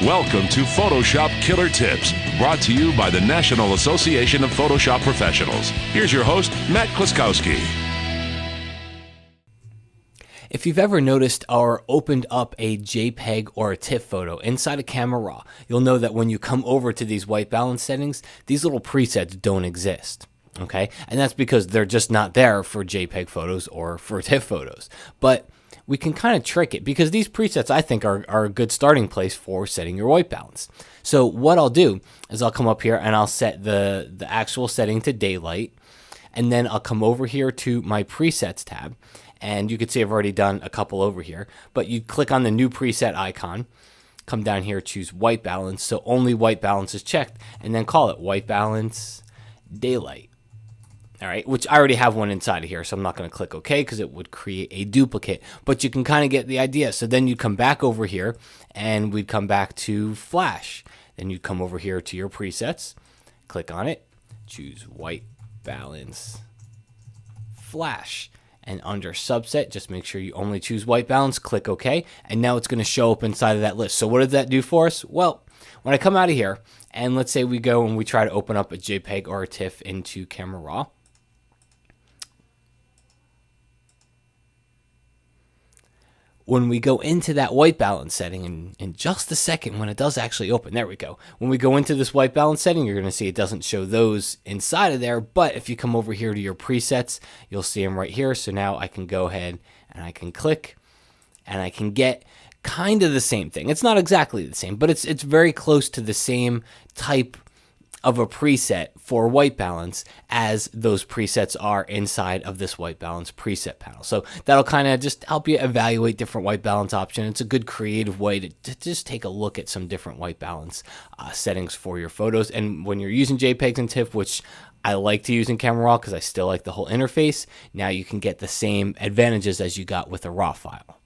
Welcome to Photoshop Killer Tips, brought to you by the National Association of Photoshop Professionals. Here's your host, Matt Kloskowski. If you've ever noticed or opened up a JPEG or a TIFF photo inside of Camera Raw, you'll know that when you come over to these white balance settings, these little presets don't exist. Okay, and that's because they're just not there for JPEG photos or for TIFF photos. But we can kind of trick it because these presets, I think, are a good starting place for setting your white balance. So what I'll do is I'll come up here and I'll set the actual setting to daylight, and then I'll come over here to my presets tab, and you can see I've already done a couple over here, but you click on the new preset icon, come down here, choose white balance, so only white balance is checked, and then call it white balance daylight. All right, which I already have one inside of here, so I'm not going to click OK because it would create a duplicate, but you can kind of get the idea. So then you come back over here and we'd come back to flash. Then you'd come over here to your presets, click on it, choose white balance flash, and under subset, just make sure you only choose white balance, click OK, and now it's going to show up inside of that list. So what did that do for us? Well, when I come out of here and let's say we go and we try to open up a JPEG or a TIFF into Camera Raw, when we go into that white balance setting in just a second, when it does actually open, there we go. When we go into this white balance setting, you're going to see it doesn't show those inside of there. But if you come over here to your presets, you'll see them right here. So now I can go ahead and I can click and I can get kind of the same thing. It's not exactly the same, but it's very close to the same type of a preset for white balance as those presets are inside of this white balance preset panel. So that'll kind of just help you evaluate different white balance options. It's a good creative way to just take a look at some different white balance settings for your photos. And when you're using JPEGs and TIFF, which I like to use in Camera Raw because I still like the whole interface, now you can get the same advantages as you got with a RAW file.